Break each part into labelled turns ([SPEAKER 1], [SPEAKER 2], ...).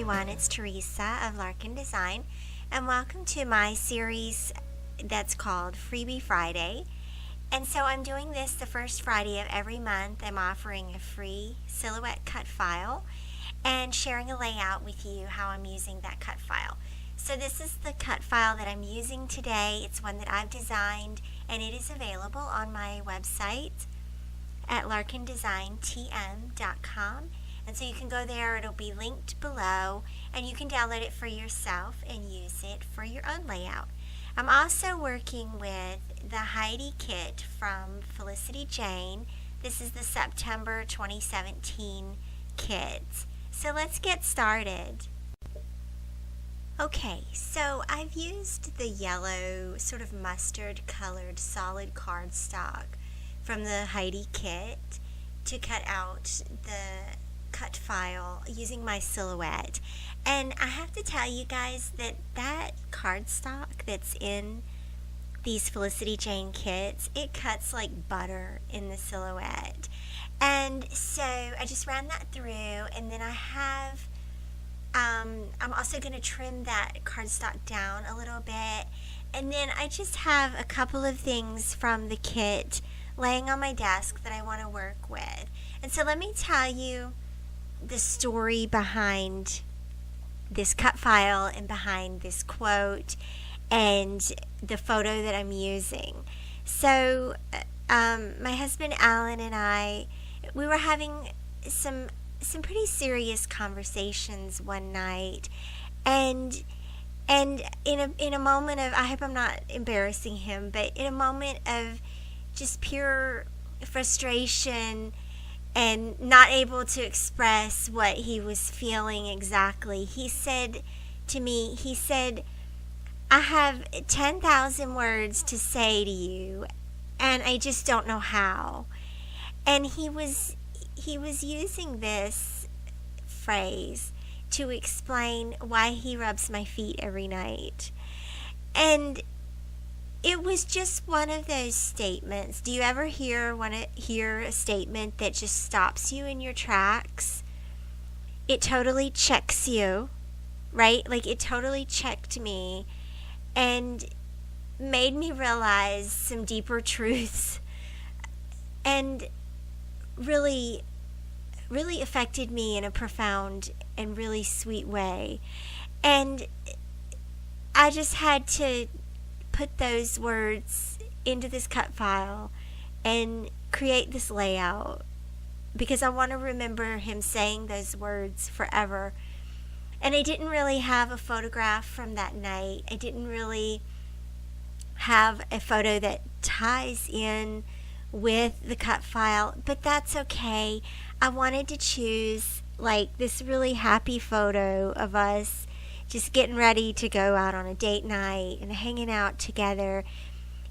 [SPEAKER 1] everyone, it's Theresa of Larkin Design, and welcome to my series that's called Freebie Friday. And so I'm doing this the first Friday of every month. I'm offering a free silhouette cut file and sharing a layout with you how I'm using that cut file. So this is the cut file that I'm using today. It's one that I've designed, and it is available on my website at larkindesigntm.com. And so you can go there, it'll be linked below, and you can download it for yourself and use it for your own layout. I'm also working with the Heidi kit from Felicity Jane. This is the September 2017 kit. So let's get started. Okay, so I've used the yellow, sort of mustard colored solid cardstock from the Heidi kit to cut out the cut file using my silhouette. And I have to tell you guys that cardstock that's in these Felicity Jane kits, it cuts like butter in the silhouette. And so I just ran that through, and then I have I'm also going to trim that cardstock down a little bit, and then I just have a couple of things from the kit laying on my desk that I want to work with. And so let me tell you the story behind this cut file and behind this quote and the photo that I'm using. So my husband Alan and we were having some pretty serious conversations one night, and in a moment of, I hope I'm not embarrassing him, but in a moment of just pure frustration and not able to express what he was feeling exactly, he said to me, I have 10,000 words to say to you, and I just don't know how. And he was using this phrase to explain why he rubs my feet every night. And it was just one of those statements. Do you ever hear a statement that just stops you in your tracks? It totally checks you, right? Like, it totally checked me and made me realize some deeper truths, and really affected me in a profound and really sweet way. And I just had to put those words into this cut file and create this layout, because I want to remember him saying those words forever. And I didn't really have a photograph from that night. I didn't really have a photo that ties in with the cut file, but that's okay. I wanted to choose like this really happy photo of us just getting ready to go out on a date night and hanging out together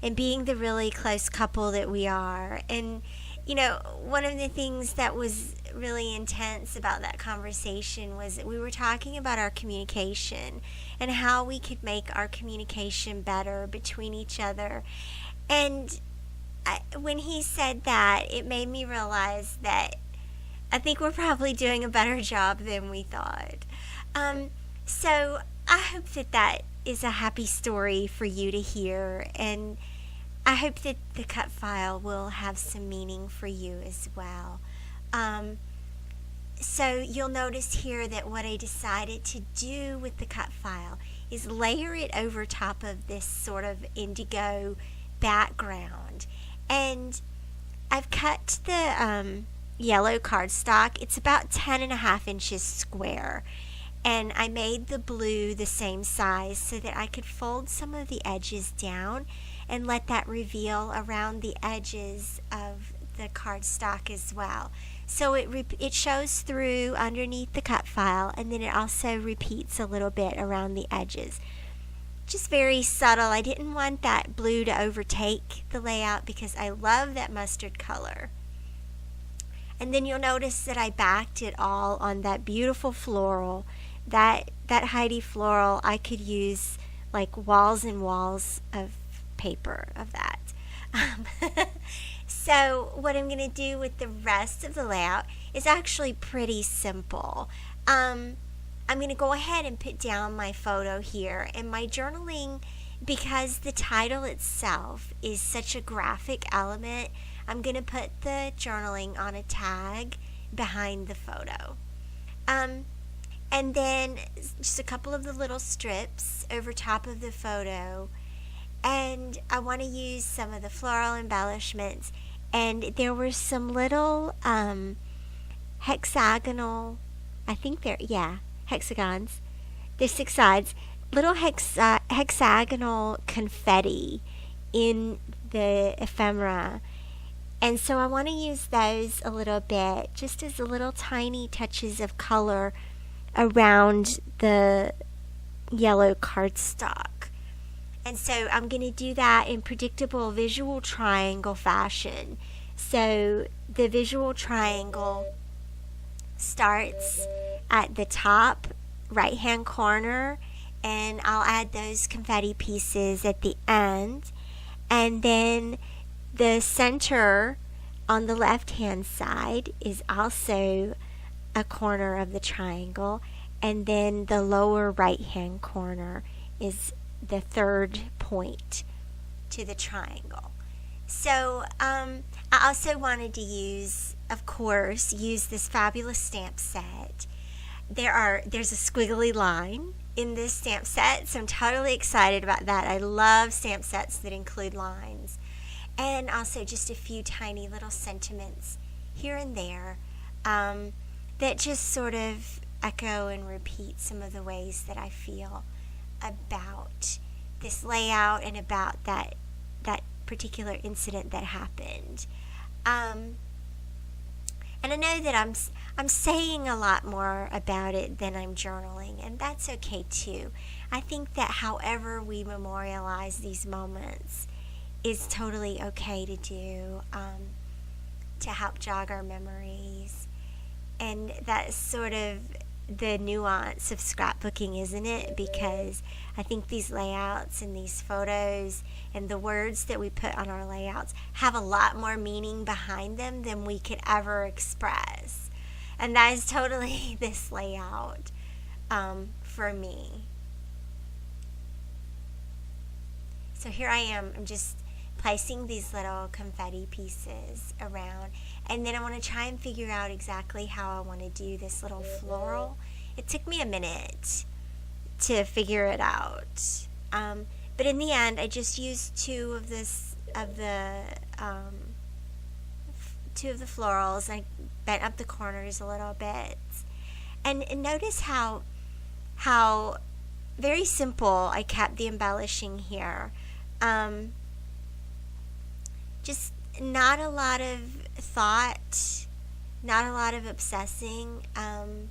[SPEAKER 1] and being the really close couple that we are. And you know, one of the things that was really intense about that conversation was that we were talking about our communication and how we could make our communication better between each other. And when he said that, it made me realize that I think we're probably doing a better job than we thought. So I hope that is a happy story for you to hear, and I hope that the cut file will have some meaning for you as well. So you'll notice here that what I decided to do with the cut file is layer it over top of this sort of indigo background. And I've cut the yellow cardstock. It's about 10.5 inches square. And I made the blue the same size so that I could fold some of the edges down and let that reveal around the edges of the cardstock as well. So it shows through underneath the cut file, and then it also repeats a little bit around the edges. Just very subtle. I didn't want that blue to overtake the layout because I love that mustard color. And then you'll notice that I backed it all on that beautiful floral. That Heidi floral, I could use like walls and walls of paper of that. So what I'm going to do with the rest of the layout is actually pretty simple. I'm going to go ahead and put down my photo here. And my journaling, because the title itself is such a graphic element, I'm going to put the journaling on a tag behind the photo. And then just a couple of the little strips over top of the photo. And I want to use some of the floral embellishments. And there were some little hexagonal, I think hexagons. There's 6 sides. Little hexagonal confetti in the ephemera. And so I want to use those a little bit, just as little tiny touches of color around the yellow cardstock. And so I'm going to do that in predictable visual triangle fashion. So the visual triangle starts at the top right hand corner, and I'll add those confetti pieces at the end. And then the center on the left hand side is also a corner of the triangle, and then the lower right hand corner is the third point to the triangle. So I also wanted to use this fabulous stamp set. There's a squiggly line in this stamp set, so I'm totally excited about that. I love stamp sets that include lines. And also just a few tiny little sentiments here and there that just sort of echo and repeat some of the ways that I feel about this layout and about that particular incident that happened. And I know that I'm saying a lot more about it than I'm journaling, and that's okay too. I think that however we memorialize these moments is totally okay to do, to help jog our memories. And that's sort of the nuance of scrapbooking, isn't it? Because I think these layouts and these photos and the words that we put on our layouts have a lot more meaning behind them than we could ever express. And that is totally this layout for me. So here I am. I'm just placing these little confetti pieces around, and then I want to try and figure out exactly how I want to do this little floral. It took me a minute to figure it out, but in the end I just used two of the florals. I bent up the corners a little bit, and notice how very simple I kept the embellishing here. Just not a lot of thought, not a lot of obsessing. And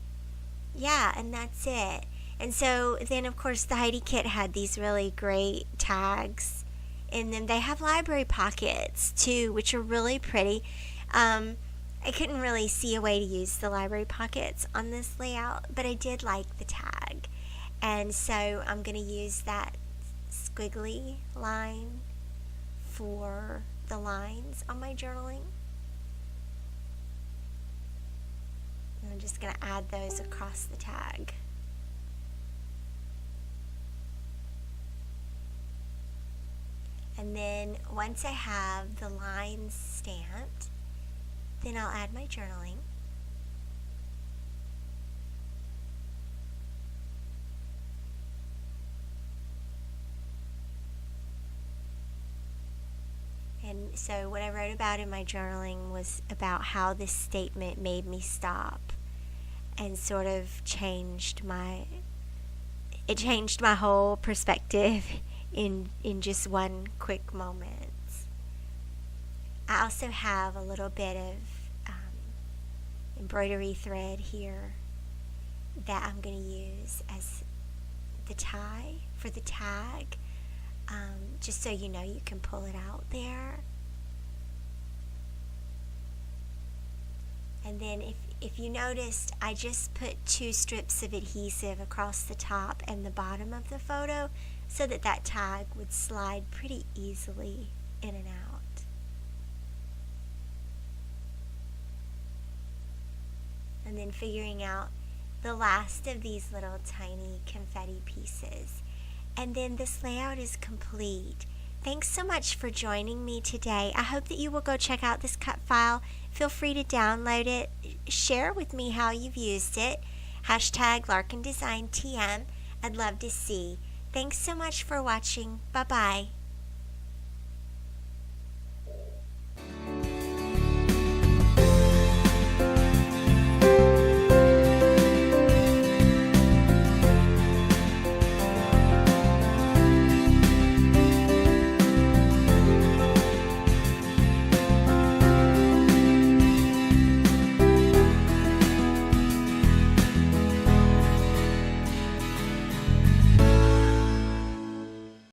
[SPEAKER 1] that's it. And so then, of course, the Heidi kit had these really great tags in them. They have library pockets, too, which are really pretty. I couldn't really see a way to use the library pockets on this layout, but I did like the tag. And so I'm going to use that squiggly line for the lines on my journaling. And I'm just going to add those across the tag. And then once I have the lines stamped, then I'll add my journaling. And so what I wrote about in my journaling was about how this statement made me stop and sort of changed my whole perspective in just one quick moment. I also have a little bit of embroidery thread here that I'm going to use as the tie for the tag. Just so you know, you can pull it out there. And then if you noticed, I just put 2 strips of adhesive across the top and the bottom of the photo so that tag would slide pretty easily in and out. And then figuring out the last of these little tiny confetti pieces. And then this layout is complete. Thanks so much for joining me today. I hope that you will go check out this cut file. Feel free to download it. Share with me how you've used it. Hashtag LarkinDesignTM. I'd love to see. Thanks so much for watching. Bye-bye.